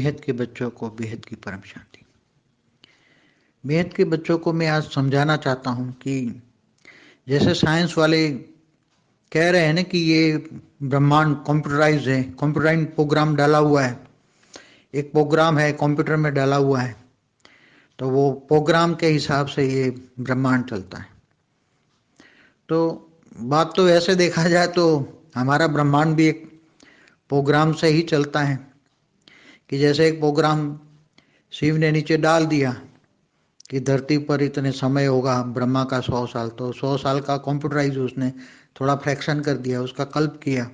बेहद के बच्चों को बेहद की परम शांति। बेहद के बच्चों को मैं आज समझाना चाहता हूँ कि जैसे साइंस वाले कह रहे हैं ना कि ये ब्रह्मांड कंप्यूटराइज है, कंप्यूटराइज प्रोग्राम डाला हुआ है, एक प्रोग्राम है कंप्यूटर में डाला हुआ है, तो वो प्रोग्राम के हिसाब से ये ब्रह्मांड चलता है। तो बात तो ऐसे देखा जाए तो हमारा ब्रह्मांड भी एक प्रोग्राम से ही चलता है कि जैसे एक प्रोग्राम शिव ने नीचे डाल दिया कि धरती पर इतने समय होगा ब्रह्मा का 100 साल, तो 100 साल का कंप्यूटराइज उसने थोड़ा फ्रैक्शन कर दिया, उसका कल्प किया,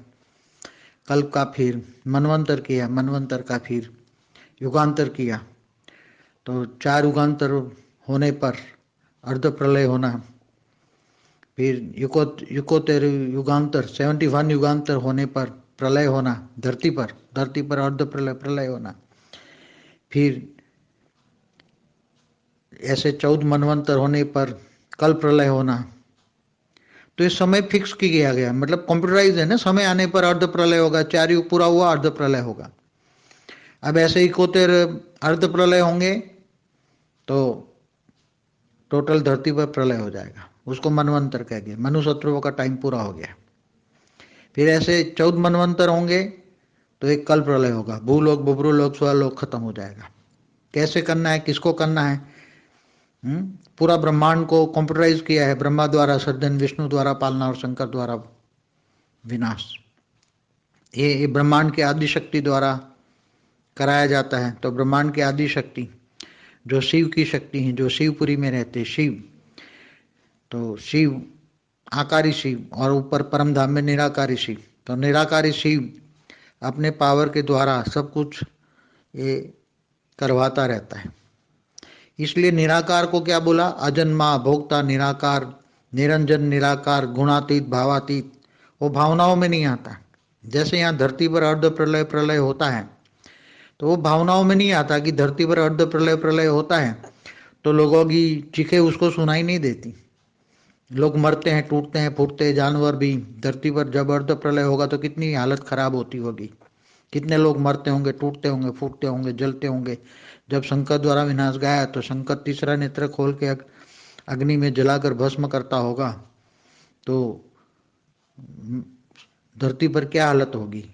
कल्प का फिर मनवंतर किया, मनवंतर का फिर युगांतर किया। तो 4 युगांतर होने पर अर्ध प्रलय होना, फिर युकोत्तर युगांतर 71 युगांतर होने पर प्रलय होना धरती पर अर्ध प्रलय होना, फिर ऐसे 14 मनवंतर होने पर कल प्रलय होना। तो ये समय फिक्स किया गया, मतलब कंप्यूटराइज है ना, समय आने पर अर्ध प्रलय होगा, 4 युग पूरा हुआ अर्ध प्रलय होगा। अब ऐसे 71 अर्ध प्रलय होंगे तो टोटल धरती पर प्रलय हो जाएगा, उसको मनवंतर कह गए, मनुशत्रुओं का टाइम पूरा हो गया। फिर ऐसे 14 मनवंतर होंगे तो एक कल प्रलय होगा, भूलोक बुभ्रुलोक स्वलोक खत्म हो जाएगा। कैसे करना है, किसको करना है? पूरा ब्रह्मांड को कंप्यूटराइज किया है, ब्रह्मा द्वारा सर्जन, विष्णु द्वारा पालना और शंकर द्वारा विनाश। ये ब्रह्मांड के आदि शक्ति द्वारा कराया जाता है। तो ब्रह्मांड की आदि शक्ति जो शिव की शक्ति है, जो शिवपुरी में रहते शिव, तो शिव आकारी शिव और ऊपर परम धाम में निराकारी शिव। तो निराकारी शिव अपने पावर के द्वारा सब कुछ ये करवाता रहता है। इसलिए निराकार को क्या बोला? अजन्मा, भोक्ता, निराकार, निरंजन, निराकार, गुणातीत, भावातीत। वो भावनाओं में नहीं आता। जैसे यहाँ धरती पर अर्ध प्रलय प्रलय होता है तो वो भावनाओं में नहीं आता कि धरती पर अर्ध प्रलय प्रलय होता है तो लोगों की चीखें उसको सुनाई नहीं देती। लोग मरते हैं, टूटते हैं, फूटते हैं, जानवर भी। धरती पर जब अर्ध प्रलय होगा तो कितनी हालत खराब होती होगी, कितने लोग मरते होंगे, टूटते होंगे, फूटते होंगे, जलते होंगे। जब शंकर द्वारा विनाश गाया तो शंकर तीसरा नेत्र खोल के अग्नि में जलाकर भस्म करता होगा तो धरती पर क्या हालत होगी।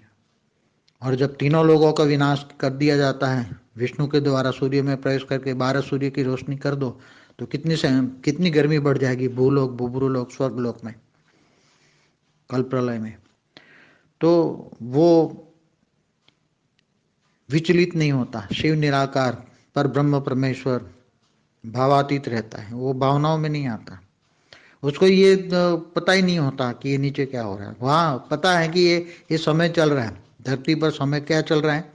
और जब तीनों लोगों का विनाश कर दिया जाता है विष्णु के द्वारा, सूर्य में प्रवेश करके 12 सूर्य की रोशनी कर दो तो कितनी गर्मी बढ़ जाएगी भूलोक बुभ्रुलोक स्वर्गलोक में, कल प्रलय में। तो वो विचलित नहीं होता। शिव निराकार पर ब्रह्म परमेश्वर भावातीत रहता है, वो भावनाओं में नहीं आता। उसको ये पता ही नहीं होता कि ये नीचे क्या हो रहा है। वहाँ पता है कि ये समय चल रहा है, धरती पर समय क्या चल रहा है,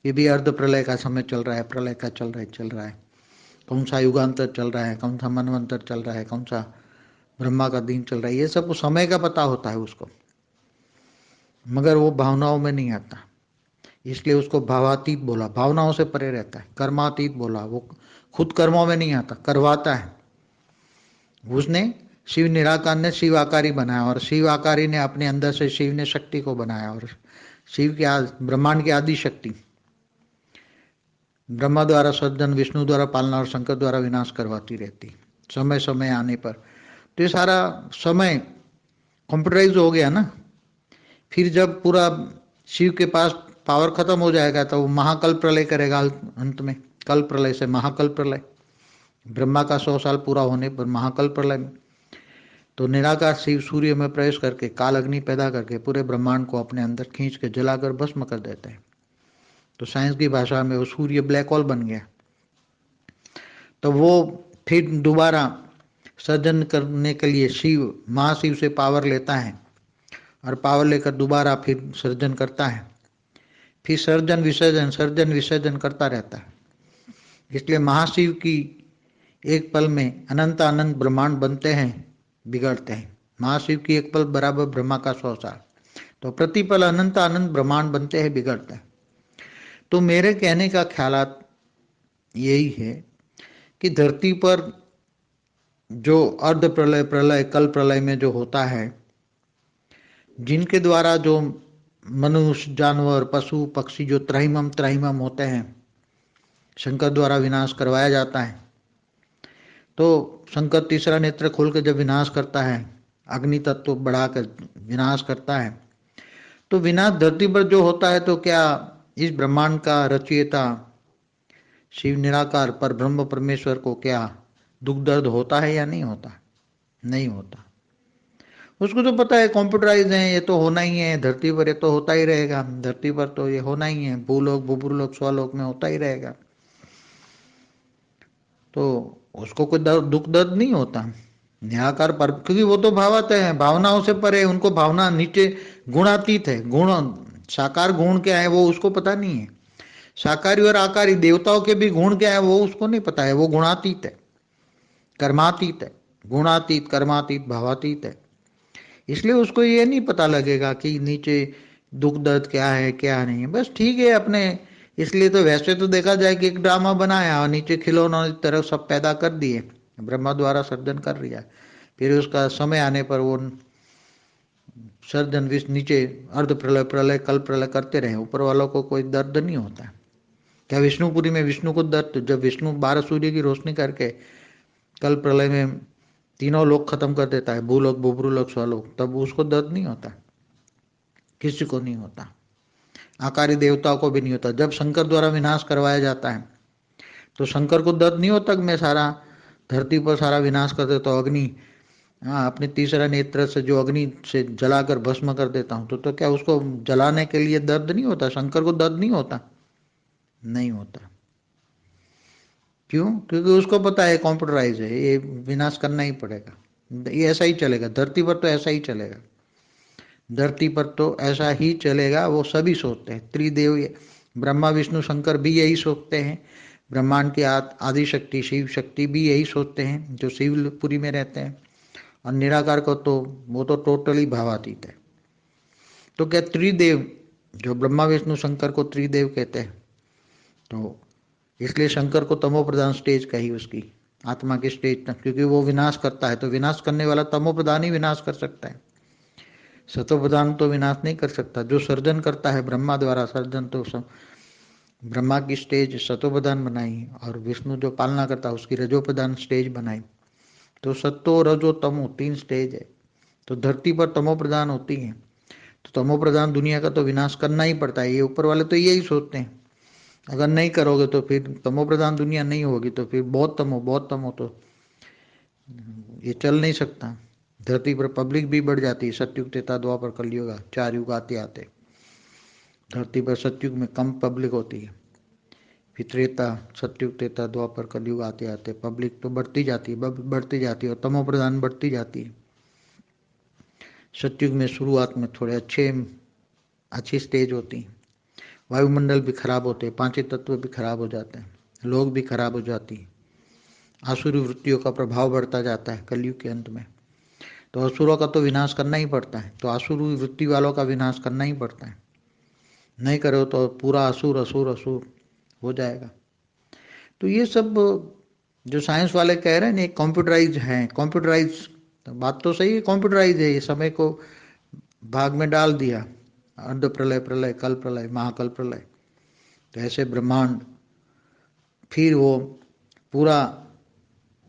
ये भी अर्ध प्रलय का समय चल रहा है, प्रलय का चल रहा है। कौन सा युगांतर चल रहा है, कौन सा मनवंतर चल रहा है, कौन सा ब्रह्मा का दिन चल रहा है, ये सब समय का पता होता है उसको, मगर वो भावनाओं में नहीं आता। इसलिए उसको भावातीत बोला, भावनाओं से परे रहता है। कर्मातीत बोला, वो खुद कर्मों में नहीं आता, करवाता है। उसने शिव निराकार ने शिव आकारी बनाया और शिव आकारी ने अपने अंदर से शिव ने शक्ति को बनाया। और शिव की ब्रह्मांड की आदि शक्ति ब्रह्मा द्वारा सर्जन, विष्णु द्वारा पालना और शंकर द्वारा विनाश करवाती रहती समय समय आने पर। तो ये सारा समय कंप्यूटराइज हो गया ना। फिर जब पूरा शिव के पास पावर खत्म हो जाएगा तो वो महाकल प्रलय करेगा अंत में, कल प्रलय से महाकल प्रलय। ब्रह्मा का 100 साल पूरा होने पर महाकल प्रलय में तो निराकार शिव सूर्य में प्रवेश करके काल अग्नि पैदा करके पूरे ब्रह्मांड को अपने अंदर खींच के जलाकर भस्म कर देते हैं। तो साइंस की भाषा में वो सूर्य ब्लैक होल बन गया। तो वो फिर दोबारा सर्जन करने के लिए शिव महाशिव से पावर लेता है और पावर लेकर दोबारा फिर सर्जन करता है। फिर सर्जन विसर्जन करता रहता है। इसलिए महाशिव की एक पल में अनंत अनंत ब्रह्मांड बनते हैं, बिगड़ते हैं। महाशिव की एक पल बराबर ब्रह्मा का 100 साल। तो प्रतिपल अनंत अनंत ब्रह्मांड बनते हैं, बिगड़ते हैं। तो मेरे कहने का ख्यालात यही है कि धरती पर जो अर्ध प्रलय प्रलय कल प्रलय में जो होता है, जिनके द्वारा जो मनुष्य, जानवर, पशु, पक्षी जो त्राहिमम त्राहिमम होते हैं, शंकर द्वारा विनाश करवाया जाता है। तो शंकर तीसरा नेत्र खोल कर जब विनाश करता है, अग्नि तत्व बढ़ाकर विनाश करता है, तो विनाश धरती पर जो होता है, तो क्या इस ब्रह्मांड का रचयिता शिव निराकार पर ब्रह्म परमेश्वर को क्या दुख दर्द होता है या नहीं होता? नहीं होता। उसको तो पता है कंप्यूटराइज है, ये तो होना ही है, धरती पर ये तो होता ही रहेगा, धरती पर तो ये होना ही है, भूलोक भूपुरलोक स्वलोक में होता ही रहेगा। तो उसको कोई दुख दर्द नहीं होता। निराकार पर, क्योंकि वो तो भावात्मक है, भावनाओं से परे, उनको भावना नीचे गुणातीत है। गुण साकार गुण क्या है वो उसको पता नहीं है। साकारी और आकारी देवताओं के भी गुण क्या है वो उसको नहीं पता है। वो गुणातीत है, कर्मातीत है, गुणातीत, कर्मातीत, भावातीत है। इसलिए उसको ये नहीं पता लगेगा कि नीचे दुख दर्द क्या है क्या नहीं है। बस ठीक है अपने। इसलिए तो वैसे तो देखा जाए कि एक ड्रामा बनाया और नीचे खिलौनों की तरफ सब पैदा कर दिए, ब्रह्मा द्वारा सर्जन कर दिया, फिर उसका समय आने पर वो सर्जन विष नीचे अर्ध प्रलय, प्रलय, कल प्रलय करते रहे। ऊपर वालों को कोई दर्द नहीं होता। क्या विष्णुपुरी में विष्णु को दर्द, जब विष्णु 12 सूर्य की रोशनी करके कल प्रलय में तीनों लोग खत्म कर देता है, भूलोक भूभ्रूलोक स्वलोक, तब उसको दर्द नहीं होता? किसी को नहीं होता। आकारी देवताओं को भी नहीं होता। जब शंकर द्वारा विनाश करवाया जाता है तो शंकर को दर्द नहीं होता कि मैं सारा धरती पर सारा विनाश कर देता हूँ, अग्नि, हाँ, अपने तीसरा नेत्र से जो अग्नि से जलाकर भस्म कर देता हूँ, तो क्या उसको जलाने के लिए दर्द नहीं होता? शंकर को दर्द नहीं होता? नहीं होता। क्यों? क्योंकि उसको पता है कंप्यूटराइज है, ये विनाश करना ही पड़ेगा, ये ऐसा ही चलेगा। धरती पर तो ऐसा ही चलेगा, धरती पर तो ऐसा ही चलेगा। वो सभी सोचते हैं, त्रिदेव, ब्रह्मा विष्णु शंकर भी यही सोचते हैं। ब्रह्मांड की आदि शक्ति शिव शक्ति भी यही सोचते हैं, जो शिवपुरी में रहते हैं। और निराकार को तो वो तो टोटली भावातीत है। तो क्या त्रिदेव, जो ब्रह्मा विष्णु शंकर को त्रिदेव कहते हैं, तो इसलिए शंकर को तमो प्रधान स्टेज कही उसकी आत्मा की स्टेज तक, क्योंकि वो विनाश करता है। तो विनाश करने वाला तमो प्रधान ही विनाश कर सकता है, सतो प्रधान तो विनाश नहीं कर सकता। जो सर्जन करता है ब्रह्मा द्वारा सर्जन, तो ब्रह्मा की स्टेज सतो प्रधान बनाई, और विष्णु जो पालना करता है उसकी रजो प्रधान स्टेज बनाई। तो सत्तो रजो तमो 3 स्टेज है। तो धरती पर तमो प्रधान होती है, तो तमो प्रधान दुनिया का तो विनाश करना ही पड़ता है। ये ऊपर वाले तो यही सोचते हैं, अगर नहीं करोगे तो फिर तमो प्रधान दुनिया नहीं होगी, तो फिर बहुत तमो तो ये चल नहीं सकता। धरती पर पब्लिक भी बढ़ जाती है। सतयुग त्रेता द्वापर कलयुग 4 युग आते आते धरती पर सतयुग में कम पब्लिक होती है, फिर त्रेता, सतयुग, त्रेता, द्वापर, कलयुग आते आते पब्लिक तो बढ़ती जाती है, बढ़ती जाती है, और तमो प्रधान बढ़ती जाती है। सतयुग में शुरुआत में थोड़े अच्छी स्टेज होती है, वायुमंडल भी खराब होते हैं, पांचों तत्व भी खराब हो जाते हैं, लोग भी खराब हो जाती है, आसुरी वृत्तियों का प्रभाव बढ़ता जाता है कलयुग के अंत में। तो असुरों का तो विनाश करना ही पड़ता है, तो आसुरी वृत्ति वालों का विनाश करना ही पड़ता है। नहीं करो तो पूरा असुर असुर असुर हो जाएगा। तो ये सब जो साइंस वाले कह रहे हैं ना, कंप्यूटराइज है, कंप्यूटराइज, तो बात तो सही है, कंप्यूटराइज है। ये समय को भाग में डाल दिया, अर्ध प्रलय, प्रलय, कल प्रलय, महाकल प्रलय। तो ऐसे ब्रह्मांड, फिर वो पूरा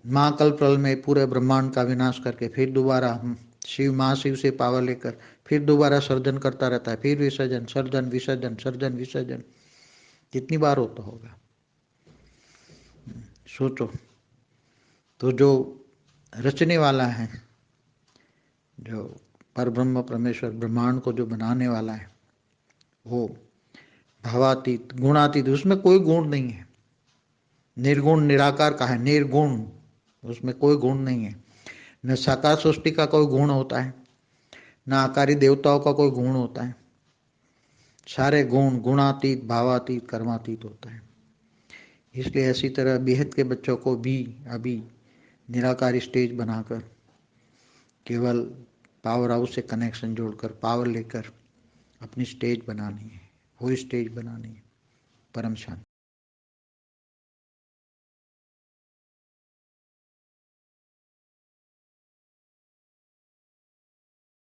महाकल प्रलय में पूरे ब्रह्मांड का विनाश करके फिर दोबारा शिव, महाशिव से पावर लेकर फिर दोबारा सर्जन करता रहता है, फिर विसर्जन, सर्जन विसर्जन, सर्जन विसर्जन। कितनी बार होता होगा सोचो। तो जो रचने वाला है, जो परब्रह्म परमेश्वर ब्रह्मांड को जो बनाने वाला है, वो भावातीत, गुणातीत, उसमें कोई गुण नहीं है। निर्गुण निराकार का है, निर्गुण, उसमें कोई गुण नहीं है। न साकार सृष्टि का कोई गुण होता है, न आकारी देवताओं का कोई गुण होता है। सारे गुण गुणातीत, भावातीत, कर्मातीत होता है। इसलिए ऐसी तरह बेहद के बच्चों को भी अभी निराकार स्टेज बनाकर केवल पावर हाउस से कनेक्शन जोड़कर पावर लेकर अपनी स्टेज बनानी है, वो स्टेज बनानी है। परम शांति।